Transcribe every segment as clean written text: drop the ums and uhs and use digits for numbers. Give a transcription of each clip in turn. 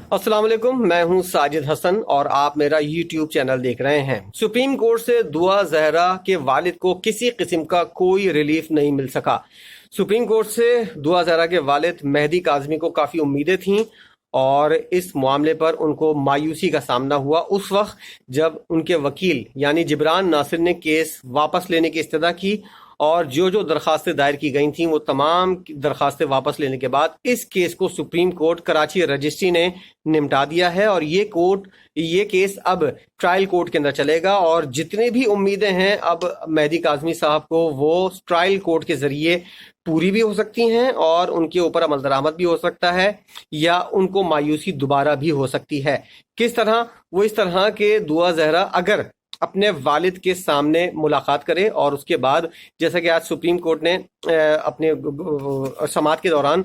अस्सलाम वालेकुम, मैं हूं साजिद हसन और आप मेरा यूट्यूब चैनल देख रहे हैं। सुप्रीम कोर्ट से दुआ जहरा के वालिद को किसी किस्म का कोई रिलीफ नहीं मिल सका। सुप्रीम कोर्ट से दुआ जहरा के वालिद मेहदी काज़मी को काफ़ी उम्मीदें थीं और इस मामले पर उनको मायूसी का सामना हुआ उस वक्त जब उनके वकील यानी जिब्रान नासिर ने केस वापस लेने की इस्तदा की और जो दरखास्तें दायर की गई थीं वो तमाम दरखास्तें वापस लेने के बाद इस केस को सुप्रीम कोर्ट कराची रजिस्ट्री ने निपटा दिया है और ये केस अब ट्रायल कोर्ट के अंदर चलेगा और जितनी भी उम्मीदें हैं अब मेहदी काज़मी साहब को वो ट्रायल कोर्ट के जरिए पूरी भी हो सकती हैं और उनके ऊपर अमल दरामद भी हो सकता है या उनको मायूसी दोबारा भी हो सकती है। किस तरह? वो इस तरह के दुआ जहरा अगर अपने वालिद के सामने मुलाकात करे और उसके बाद जैसा कि आज सुप्रीम कोर्ट ने अपने समाअत के दौरान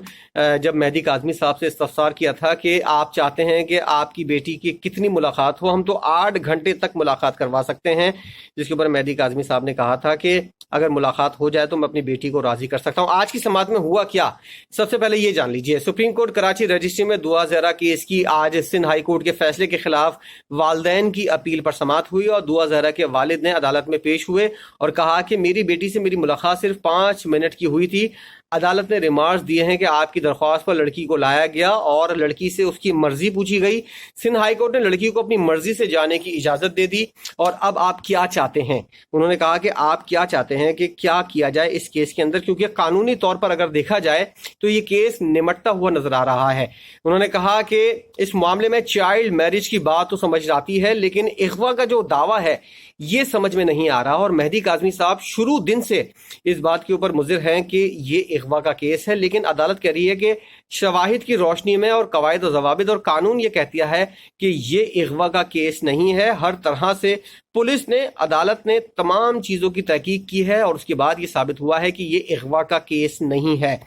जब मेहदी काज़मी साहब से इस्तफसार किया था कि आप चाहते हैं कि आपकी बेटी की कितनी मुलाकात हो, हम तो 8 घंटे तक मुलाकात करवा सकते हैं, जिसके ऊपर मेहदी काज़मी साहब ने कहा था कि अगर मुलाकात हो जाए तो मैं अपनी बेटी को राजी कर सकता हूं। आज की समाअत में हुआ क्या, सबसे पहले ये जान लीजिए। सुप्रीम कोर्ट कराची रजिस्ट्री में दुआ जहरा केस की आज सिंध हाई कोर्ट के फैसले के खिलाफ वालदैन की अपील पर समाअत हुई और दुआ जहरा के वालिद ने अदालत में पेश हुए और कहा कि मेरी बेटी से मेरी मुलाकात सिर्फ 5 मिनट की हुई थी। अदालत ने रिमार्क्स दिए हैं कि आपकी दरख्वास्त पर लड़की को लाया गया और लड़की से उसकी मर्जी पूछी गई। सिंध हाई कोर्ट ने लड़की को अपनी मर्जी से जाने की इजाजत दे दी और अब आप क्या चाहते हैं, उन्होंने कहा कि आप क्या चाहते हैं कि क्या किया जाए इस केस के अंदर, क्योंकि कानूनी तौर पर अगर देखा जाए तो ये केस निमटता हुआ नजर आ रहा है। उन्होंने कहा कि इस मामले में चाइल्ड मैरिज की बात तो समझ आती है लेकिन इख्वा का जो दावा है ये समझ में नहीं आ रहा और मेहदी काज़मी साहब शुरू दिन से इस बात के ऊपर मुज़िर हैं कि ये इख्वा का केस है, लेकिन अदालत कह रही है कि शवाहिद की रोशनी में और कवायद और ज़वाबित और कानून ये कहता है कि ये इख्वा का केस नहीं है। हर तरह से पुलिस ने, अदालत ने तमाम चीज़ों की तहकीक की है और उसके बाद ये साबित हुआ है कि ये इख्वा का केस नहीं है।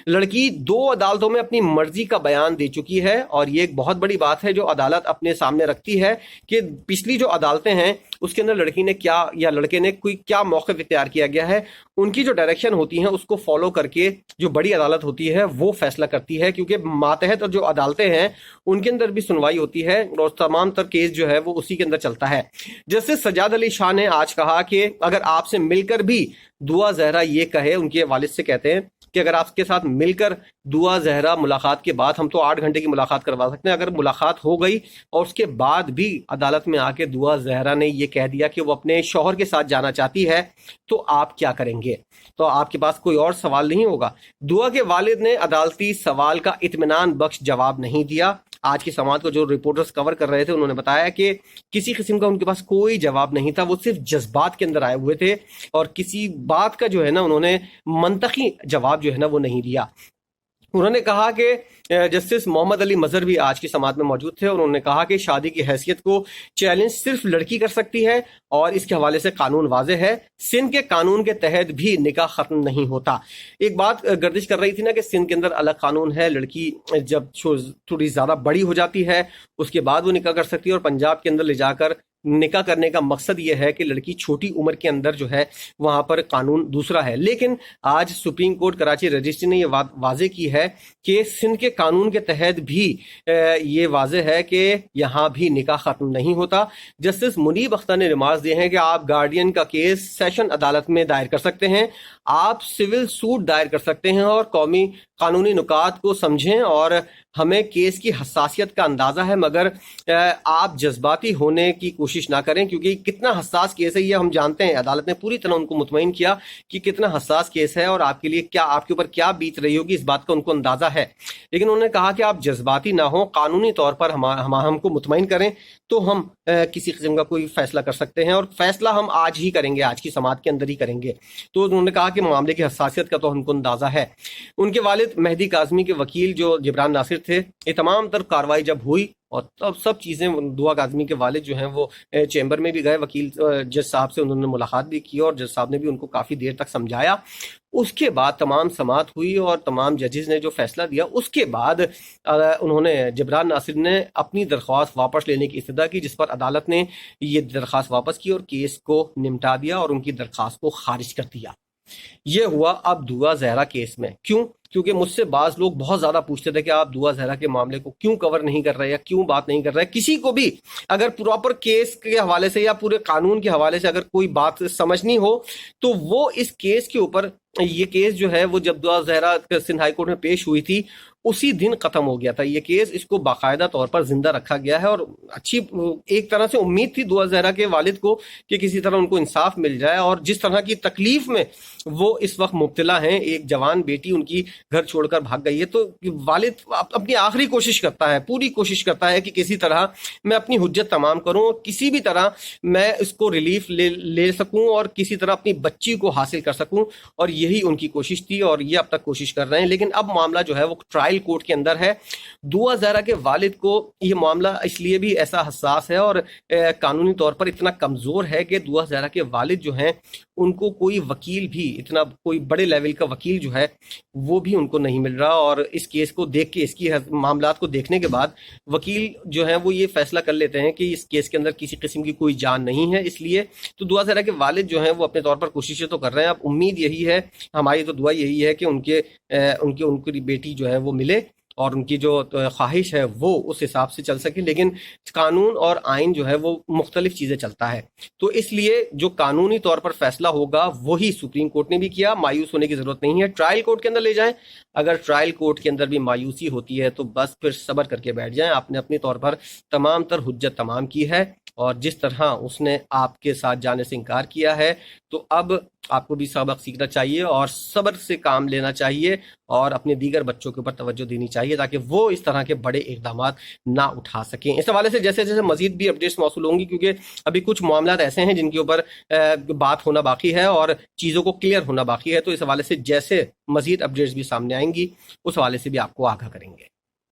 लड़की 2 अदालतों में अपनी मर्जी का बयान दे चुकी है और ये एक बहुत बड़ी बात है जो अदालत अपने सामने रखती है कि पिछली जो अदालतें हैं उसके अंदर लड़की ने क्या या लड़के ने कोई क्या मौक़िफ़ इख्तियार किया गया है, उनकी जो डायरेक्शन होती है उसको फॉलो करके जो बड़ी अदालत होती है वो फैसला करती है, क्योंकि मातहत जो अदालतें हैं उनके अंदर भी सुनवाई होती है और तमाम तर केस जो है वो उसी के अंदर चलता है। जस्टिस सज्जाद अली शाह ने आज कहा कि अगर आपसे मिलकर भी दुआ जहरा ये कहे, उनके वालिद से कहते हैं कि अगर आपके साथ मिलकर दुआ जहरा मुलाकात के बाद, हम तो 8 घंटे की मुलाकात करवा सकते हैं, अगर मुलाकात हो गई और उसके बाद भी अदालत में आके दुआ जहरा ने ये कह दिया कि वो अपने शौहर के साथ जाना चाहती है तो आप क्या करेंगे? तो आपके पास कोई और सवाल नहीं होगा। दुआ के वालिद ने अदालती सवाल का इत्मीनान बख्श जवाब नहीं दिया। आज की समाअत को जो रिपोर्टर्स कवर कर रहे थे उन्होंने बताया कि किसी किस्म का उनके पास कोई जवाब नहीं था, वो सिर्फ जज्बात के अंदर आए हुए थे और किसी बात का जो है ना उन्होंने मंतकी जवाब जो है ना वो नहीं दिया। उन्होंने कहा कि जस्टिस मोहम्मद अली मजहर भी आज की समाअत में मौजूद थे और उन्होंने कहा कि शादी की हैसियत को चैलेंज सिर्फ लड़की कर सकती है और इसके हवाले से कानून वाज़े है, सिंध के कानून के तहत भी निकाह खत्म नहीं होता। एक बात गर्दिश कर रही थी ना कि सिंध के अंदर अलग कानून है, लड़की जब थोड़ी ज़्यादा बड़ी हो जाती है उसके बाद वो निकाह कर सकती है और पंजाब के अंदर ले जाकर निकाह करने का मकसद ये है कि लड़की छोटी उम्र के अंदर जो है वहां पर कानून दूसरा है। लेकिन आज सुप्रीम कोर्ट कराची रजिस्ट्री ने ये वाजे की है कि सिंध के कानून के तहत भी ये वाजे है कि यहाँ भी निकाह खत्म नहीं होता। जस्टिस मुनीब अख्तर ने रिमार्क्स दिए हैं कि आप गार्डियन का केस सेशन अदालत में दायर कर सकते हैं, आप सिविल सूट दायर कर सकते हैं और कौमी कानूनी नुकात को समझें और हमें केस की हसासियत का अंदाज़ा है, मगर आप जज्बाती होने की कोशिश ना करें क्योंकि कितना हसास केस है ये हम जानते हैं। अदालत ने पूरी तरह उनको मुतमईन किया कि कितना हसास केस है और आपके लिए क्या, आपके ऊपर क्या बीत रही होगी इस बात का उनको अंदाज़ा है। लेकिन उन्होंने कहा कि आप जज्बाती ना हो, कानूनी तौर पर हमको मुतमईन करें तो हम किसी किस्म का कोई फैसला कर सकते हैं और फैसला हम आज ही करेंगे, आज की समाअत के अंदर ही करेंगे। तो उन्होंने कहा कि मामले की हसासियत का तो हमको अंदाज़ा है। उनके वालिद मेहदी काज़मी के वकील जो जिब्रान नासिर थे, ये तमाम तर कार्रवाई जब हुई और तब सब चीज़ें, दुआ काज़मी के वालिद जो हैं वो चैम्बर में भी गए, वकील जज साहब से उन्होंने मुलाकात भी की और जज साहब ने भी उनको काफ़ी देर तक समझाया। उसके बाद तमाम समाअत हुई और तमाम जजेस ने जो फैसला दिया उसके बाद उन्होंने, जिब्रान नासिर ने अपनी दरख्वास्त वापस लेने की इस्तदा की, जिस पर अदालत ने ये दरख्वास्त वापस की और केस को निपटा दिया और उनकी दरख्वास्त को खारिज कर दिया। ये हुआ अब दुआ जहरा केस में। क्यों? کیونکہ مجھ سے بعض لوگ بہت زیادہ پوچھتے تھے کہ آپ دعا زہرا کے معاملے کو کیوں کور نہیں کر رہے یا کیوں بات نہیں کر رہے. کسی کو بھی اگر پراپر کیس کے حوالے سے یا پورے قانون کے حوالے سے اگر کوئی بات سمجھنی ہو تو وہ اس کیس کے اوپر، یہ کیس جو ہے وہ جب دعا زہرا سندھ ہائی کورٹ میں پیش ہوئی تھی اسی دن ختم ہو گیا تھا یہ کیس. اس کو باقاعدہ طور پر زندہ رکھا گیا ہے اور اچھی ایک طرح سے امید تھی دعا زہرا کے والد کو کہ کسی طرح ان کو انصاف مل جائے. اور جس طرح کی تکلیف میں وہ اس وقت مبتلا ہیں، ایک جوان بیٹی ان کی گھر چھوڑ کر بھاگ گئی ہے، تو والد اپنی آخری کوشش کرتا ہے، پوری کوشش کرتا ہے کہ کسی طرح میں اپنی حجت تمام کروں اور کسی بھی طرح میں اس کو ریلیف لے سکوں اور کسی طرح اپنی بچی کو حاصل کر سکوں. اور یہی ان کی کوشش تھی اور یہ اب تک کوشش کر رہے ہیں. لیکن اب معاملہ جو ہے وہ ٹرائل کورٹ کے اندر ہے. دعا زہرا کے والد کو یہ معاملہ اس لیے بھی ایسا حساس ہے اور قانونی طور پر اتنا کمزور ہے کہ دعا زہرا کے والد جو ہیں ان کو کوئی وکیل بھی، اتنا کوئی بڑے لیول کا وکیل جو ہے وہ بھی ان کو نہیں مل رہا. اور اس کیس کو دیکھ کے، اس کی معاملات کو دیکھنے کے بعد وکیل جو ہے وہ یہ فیصلہ کر لیتے ہیں کہ اس کیس کے اندر کسی قسم کی کوئی جان نہیں ہے. اس لیے تو دعا زہرا کے والد جو ہیں وہ اپنے طور پر کوششیں تو کر رہے ہیں. اب امید یہی ہے، ہماری تو دعا یہی ہے کہ ان کی بیٹی جو ہے وہ ملے اور ان کی جو خواہش ہے وہ اس حساب سے چل سکے. لیکن قانون اور آئین جو ہے وہ مختلف چیزیں چلتا ہے، تو اس لیے جو قانونی طور پر فیصلہ ہوگا وہی سپریم کورٹ نے بھی کیا. مایوس ہونے کی ضرورت نہیں ہے، ٹرائل کورٹ کے اندر لے جائیں. اگر ٹرائل کورٹ کے اندر بھی مایوسی ہوتی ہے تو بس پھر صبر کر کے بیٹھ جائیں. آپ نے اپنی طور پر تمام تر حجت تمام کی ہے اور جس طرح اس نے آپ کے ساتھ جانے سے انکار کیا ہے تو اب آپ کو بھی سبق سیکھنا چاہیے اور صبر سے کام لینا چاہیے اور اپنے دیگر بچوں کے اوپر توجہ دینی چاہیے تاکہ وہ اس طرح کے بڑے اقدامات نہ اٹھا سکیں. اس حوالے سے جیسے جیسے مزید بھی اپڈیٹس موصول ہوں گی، کیونکہ ابھی کچھ معاملات ایسے ہیں جن کے اوپر بات ہونا باقی ہے اور چیزوں کو کلیئر ہونا باقی ہے، تو اس حوالے سے جیسے مزید اپڈیٹس بھی سامنے آئیں گی اس حوالے سے بھی آپ کو آگاہ کریں گے.